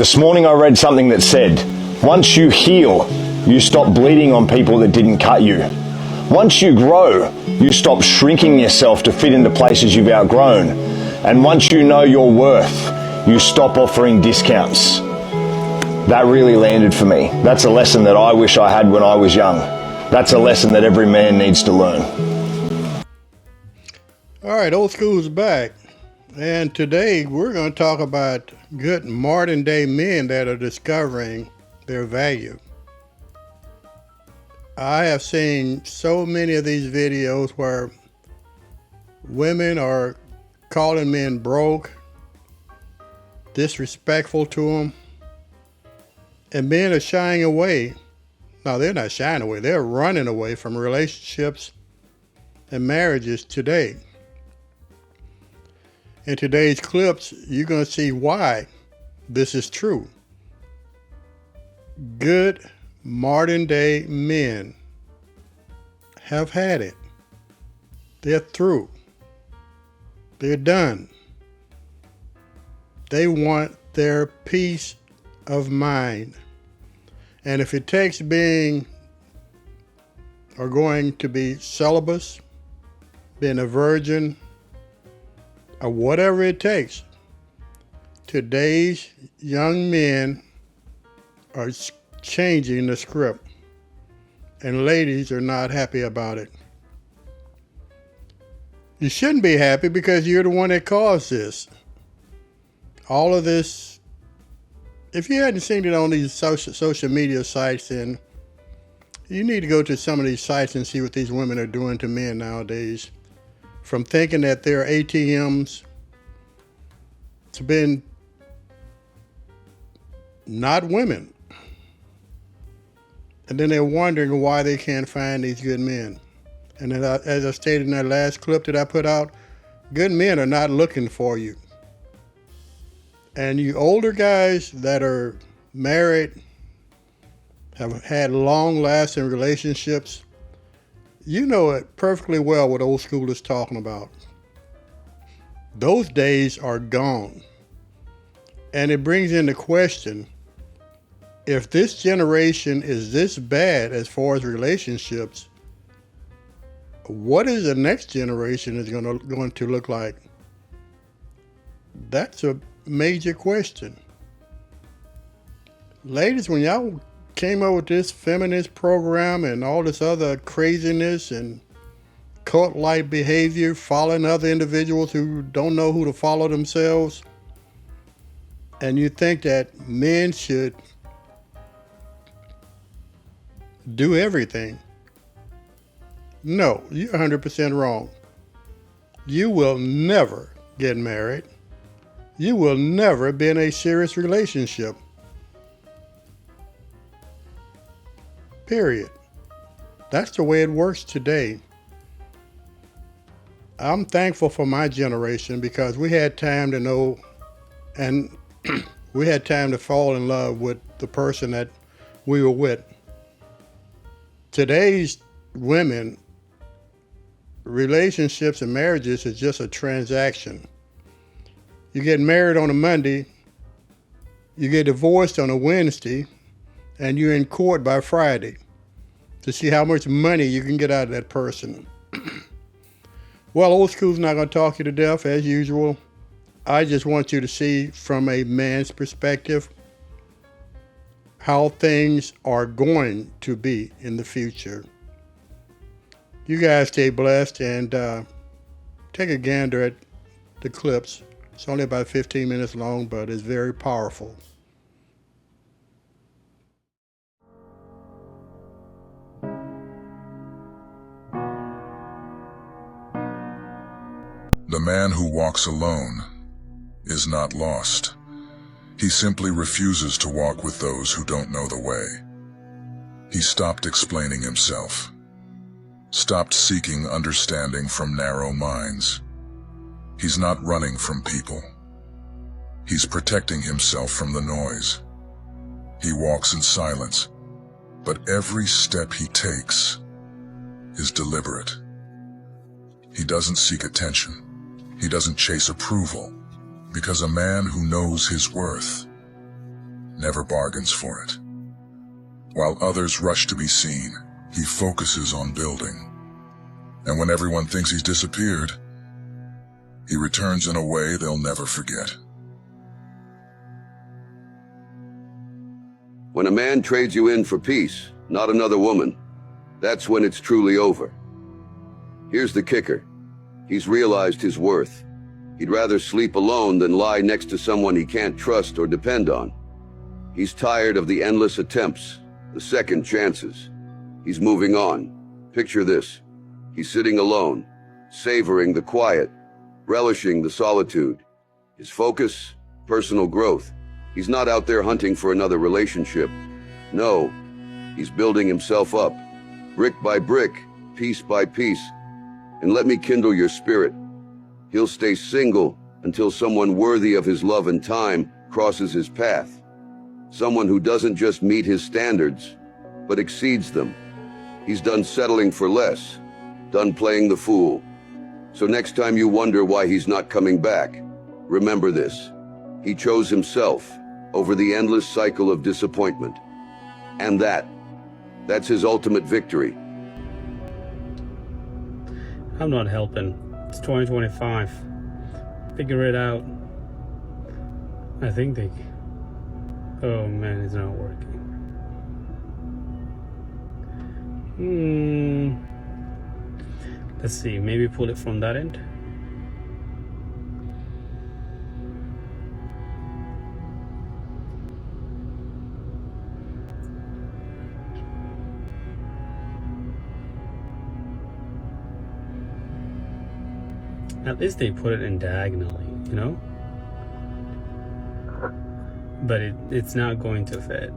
This morning I read something that said, once you heal, you stop bleeding on people that didn't cut you. Once you grow, you stop shrinking yourself to fit into places you've outgrown. And once you know your worth, you stop offering discounts. That really landed for me. That's a lesson that I wish I had when I was young. That's a lesson that every man needs to learn. All right, Old School's back. And today we're going to talk about good modern day men that are discovering their value. I have seen so many of these videos where women are calling men broke, disrespectful to them, and men are shying away. No, they're not shying away. They're running away from relationships and marriages today. In today's clips, you're going to see why this is true. Good modern day men have had it. They're through. They're done. They want their peace of mind. And if it takes being or going to be celibate, being a virgin, or whatever it takes, today's young men are changing the script, and ladies are not happy about it. You shouldn't be happy because you're the one that caused this. All of this, if you hadn't seen it on these social media sites, then you need to go to some of these sites and see what these women are doing to men nowadays. From thinking that they're ATMs to being not women. And then they're wondering why they can't find these good men. And then as I stated in that last clip that I put out, good men are not looking for you. And you older guys that are married, have had long-lasting relationships, you know it perfectly well what Old School is talking about. Those days are gone. And it brings into question, if this generation is this bad as far as relationships, what is the next generation is going to look like? That's a major question. Ladies, when y'all came up with this feminist program and all this other craziness and cult-like behavior, following other individuals who don't know who to follow themselves, and you think that men should do everything. No, you're 100% wrong. You will never get married. You will never be in a serious relationship. Period. That's the way it works today. I'm thankful for my generation because we had time to know, and we had time to fall in love with the person that we were with. Today's women, relationships and marriages is just a transaction. You get married on a Monday, you get divorced on a Wednesday, and you're in court by Friday to see how much money you can get out of that person. Well, Old School's not going to talk you to death as usual. I just want you to see from a man's perspective how things are going to be in the future. You guys stay blessed and take a gander at the clips. It's only about 15 minutes long, but it's very powerful. The man who walks alone is not lost. He simply refuses to walk with those who don't know the way. He stopped explaining himself, stopped seeking understanding from narrow minds. He's not running from people. He's protecting himself from the noise. He walks in silence, but every step he takes is deliberate. He doesn't seek attention. He doesn't chase approval, because a man who knows his worth never bargains for it. While others rush to be seen, he focuses on building. And when everyone thinks he's disappeared, he returns in a way they'll never forget. When a man trades you in for peace, not another woman, that's when it's truly over. Here's the kicker. He's realized his worth. He'd rather sleep alone than lie next to someone he can't trust or depend on. He's tired of the endless attempts, the second chances. He's moving on. Picture this. He's sitting alone, savoring the quiet, relishing the solitude. His focus, personal growth. He's not out there hunting for another relationship. No, he's building himself up, brick by brick, piece by piece. And let me kindle your spirit. He'll stay single until someone worthy of his love and time crosses his path. Someone who doesn't just meet his standards, but exceeds them. He's done settling for less, done playing the fool. So next time you wonder why he's not coming back, remember this. He chose himself over the endless cycle of disappointment. And that's his ultimate victory. I'm not helping. It's 2025. Figure it out. I think they... Oh man, it's not working. Let's see, maybe pull it from that end. At least they put it in diagonally, you know? But it's not going to fit.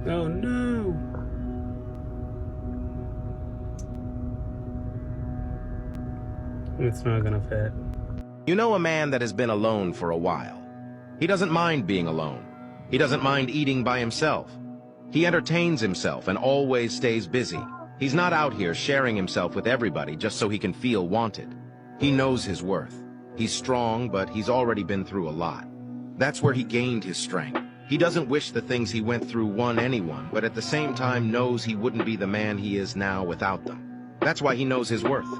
Oh no! It's not gonna fit. You know a man that has been alone for a while. He doesn't mind being alone. He doesn't mind eating by himself. He entertains himself and always stays busy. He's not out here sharing himself with everybody just so he can feel wanted. He knows his worth. He's strong, but he's already been through a lot. That's where he gained his strength. He doesn't wish the things he went through won anyone, but at the same time knows he wouldn't be the man he is now without them. That's why he knows his worth.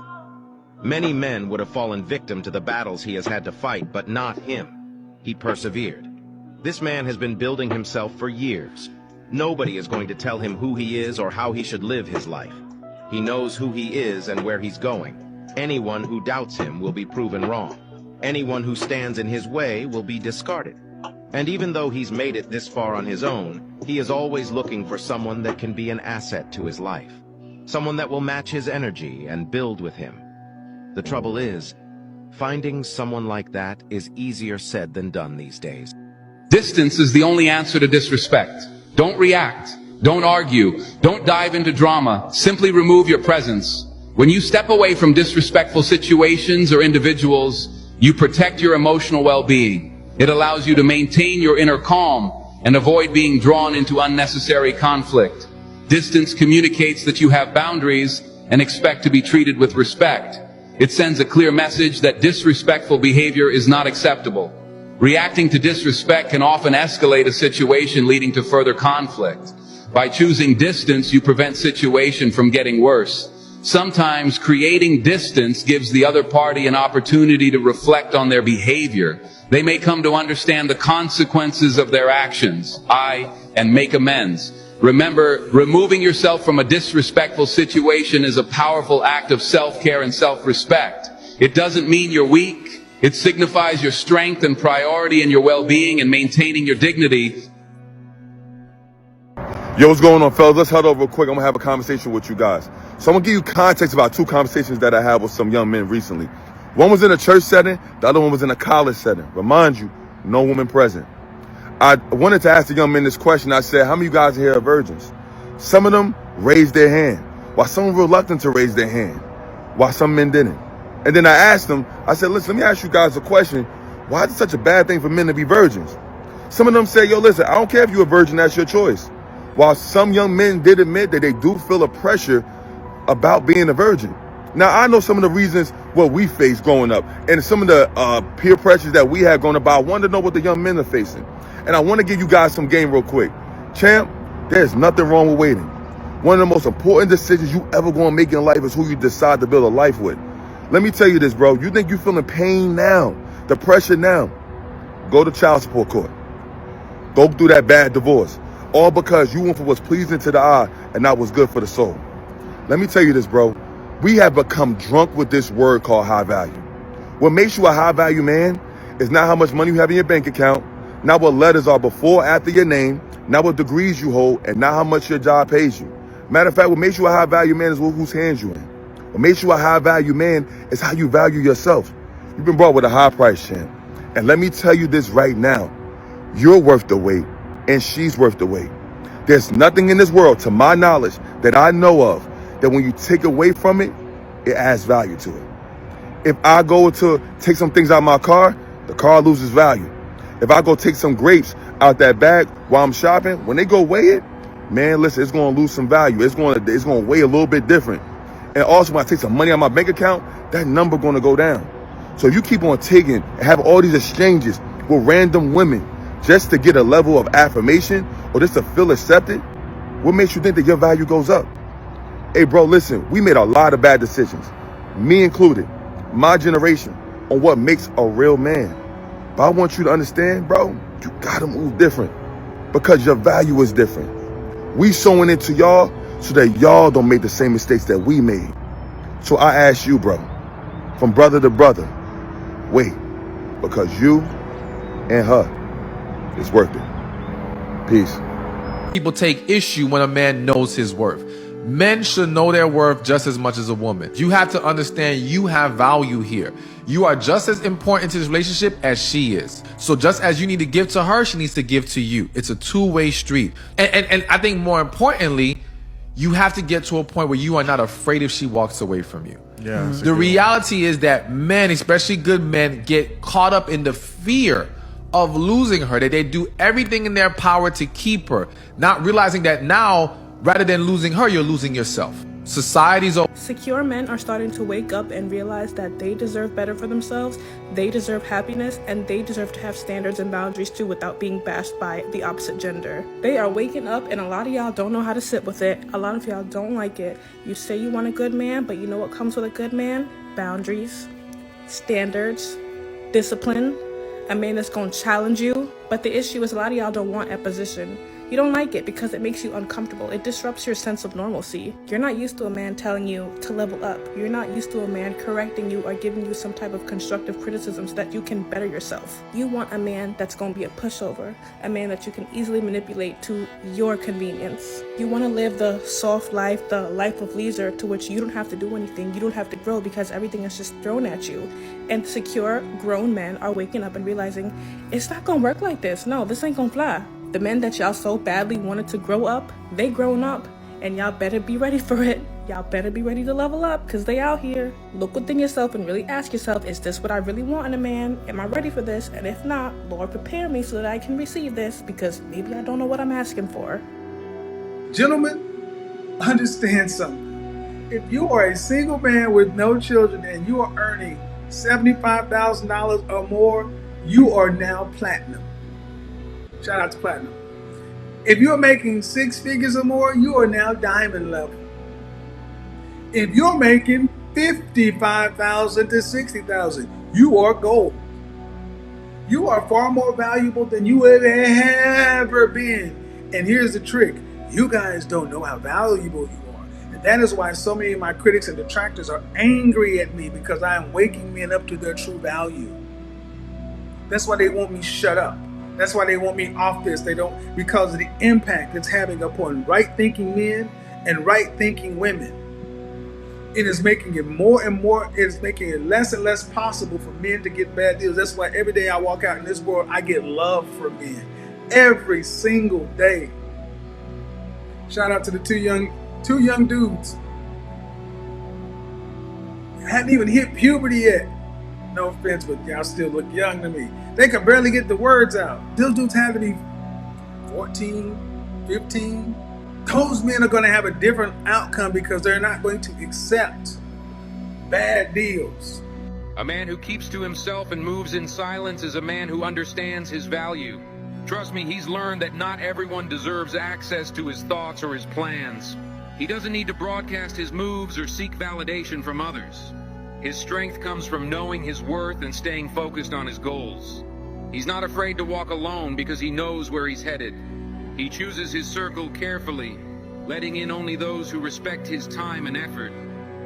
Many men would have fallen victim to the battles he has had to fight, but not him. He persevered. This man has been building himself for years. Nobody is going to tell him who he is or how he should live his life. He knows who he is and where he's going. Anyone who doubts him will be proven wrong. Anyone who stands in his way will be discarded. And even though he's made it this far on his own, he is always looking for someone that can be an asset to his life. Someone that will match his energy and build with him. The trouble is, finding someone like that is easier said than done these days. Distance is the only answer to disrespect. Don't react. Don't argue. Don't dive into drama. Simply remove your presence. When you step away from disrespectful situations or individuals, you protect your emotional well-being. It allows you to maintain your inner calm and avoid being drawn into unnecessary conflict. Distance communicates that you have boundaries and expect to be treated with respect. It sends a clear message that disrespectful behavior is not acceptable. Reacting to disrespect can often escalate a situation, leading to further conflict. By choosing distance, you prevent situation from getting worse. Sometimes creating distance gives the other party an opportunity to reflect on their behavior. They may come to understand the consequences of their actions, and make amends. Remember, removing yourself from a disrespectful situation is a powerful act of self-care and self-respect. It doesn't mean you're weak. It signifies your strength and priority in your well-being and maintaining your dignity. Yo, what's going on, fellas? Let's head over real quick. I'm going to have a conversation with you guys. So I'm going to give you context about two conversations that I had with some young men recently. One was in a church setting. The other one was in a college setting. Remind you, no woman present. I wanted to ask the young men this question. I said, how many of you guys here are virgins? Some of them raised their hand, while some were reluctant to raise their hand, while some men didn't. And then I asked them, I said, listen, let me ask you guys a question. Why is it such a bad thing for men to be virgins? Some of them say, yo, listen, I don't care if you're a virgin, that's your choice. While some young men did admit that they do feel a pressure about being a virgin. Now, I know some of the reasons what we faced growing up and some of the peer pressures that we had growing up. I wanted to know what the young men are facing. And I want to give you guys some game real quick. Champ, there's nothing wrong with waiting. One of the most important decisions you ever going to make in life is who you decide to build a life with. Let me tell you this, bro. You think you're feeling pain now, the pressure now. Go to child support court. Go through that bad divorce. All because you went for what's pleasing to the eye and not what's good for the soul. Let me tell you this, bro. We have become drunk with this word called high value. What makes you a high value man is not how much money you have in your bank account, not what letters are before or after your name, not what degrees you hold, and not how much your job pays you. Matter of fact, what makes you a high value man is whose hands you in. What makes you a high value man is how you value yourself. You've been brought with a high price, champ. And let me tell you this right now. You're worth the wait, and she's worth the wait. There's nothing in this world, to my knowledge, that I know of, that when you take away from it, it adds value to it. If I go to take some things out of my car, the car loses value. If I go take some grapes out that bag while I'm shopping, when they go weigh it, man, listen, it's going to lose some value. It's going to weigh a little bit different. And also, when I take some money out of my bank account, that number going to go down. So you keep on taking and have all these exchanges with random women just to get a level of affirmation or just to feel accepted, what makes you think that your value goes up? Hey, bro, listen, we made a lot of bad decisions, me included, my generation, on what makes a real man. But I want you to understand, bro, you got to move different because your value is different. We sowing into y'all so that y'all don't make the same mistakes that we made. So I ask you, bro, from brother to brother, wait, because you and her is worth it. Peace. People take issue when a man knows his worth. Men should know their worth just as much as a woman. You have to understand you have value here. You are just as important to this relationship as she is. So just as you need to give to her, she needs to give to you. It's a two-way street. And I think more importantly, you have to get to a point where you are not afraid if she walks away from you. Yeah. The reality is that men, especially good men, get caught up in the fear of losing her, that they do everything in their power to keep her, not realizing that now, rather than losing her, you're losing yourself. Society's over. Secure men are starting to wake up and realize that they deserve better for themselves, they deserve happiness, and they deserve to have standards and boundaries too without being bashed by the opposite gender. They are waking up, and a lot of y'all don't know how to sit with it. A lot of y'all don't like it. You say you want a good man, but you know what comes with a good man? Boundaries, standards, discipline, a man that's going to challenge you. But the issue is a lot of y'all don't want opposition. You don't like it because it makes you uncomfortable. It disrupts your sense of normalcy. You're not used to a man telling you to level up. You're not used to a man correcting you or giving you some type of constructive criticism so that you can better yourself. You want a man that's going to be a pushover, a man that you can easily manipulate to your convenience. You want to live the soft life, the life of leisure, to which you don't have to do anything. You don't have to grow because everything is just thrown at you. And secure, grown men are waking up and realizing it's not going to work like this. No, this ain't going to fly. The men that y'all so badly wanted to grow up, they grown up, and y'all better be ready for it. Y'all better be ready to level up, because they out here. Look within yourself and really ask yourself, is this what I really want in a man? Am I ready for this? And if not, Lord, prepare me so that I can receive this, because maybe I don't know what I'm asking for. Gentlemen, understand something. If you are a single man with no children and you are earning $75,000 or more, you are now platinum. Shout out to platinum. If you're making six figures or more, you are now diamond level. If you're making $55,000 to $60,000, you are gold. You are far more valuable than you have ever been. And here's the trick. You guys don't know how valuable you are. And that is why so many of my critics and detractors are angry at me, because I am waking men up to their true value. That's why they want me shut up. That's why they want me off this. They don't, because of the impact it's having upon right-thinking men and right-thinking women. It is making it more and more, it is making it less and less possible for men to get bad deals. That's why every day I walk out in this world, I get love from men. Every single day. Shout out to the two young dudes. Hadn't even hit puberty yet. No offense, but y'all still look young to me. They can barely get the words out. Those dudes have to be 14, 15. Those men are going to have a different outcome because they're not going to accept bad deals. A man who keeps to himself and moves in silence is a man who understands his value. Trust me, he's learned that not everyone deserves access to his thoughts or his plans. He doesn't need to broadcast his moves or seek validation from others. His strength comes from knowing his worth and staying focused on his goals. He's not afraid to walk alone because he knows where he's headed. He chooses his circle carefully, letting in only those who respect his time and effort.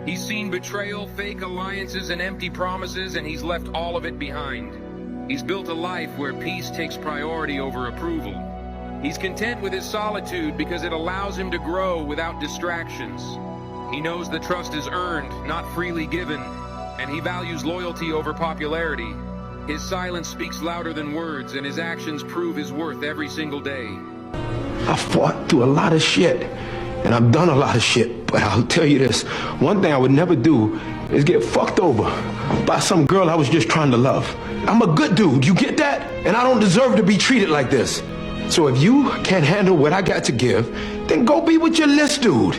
He's seen betrayal, fake alliances, and empty promises, and he's left all of it behind. He's built a life where peace takes priority over approval. He's content with his solitude because it allows him to grow without distractions. He knows the trust is earned, not freely given, and he values loyalty over popularity. His silence speaks louder than words, and his actions prove his worth every single day. I fought through a lot of shit, and I've done a lot of shit. But I'll tell you this, one thing I would never do is get fucked over by some girl I was just trying to love. I'm a good dude, you get that? And I don't deserve to be treated like this. So if you can't handle what I got to give, then go be with your list dude.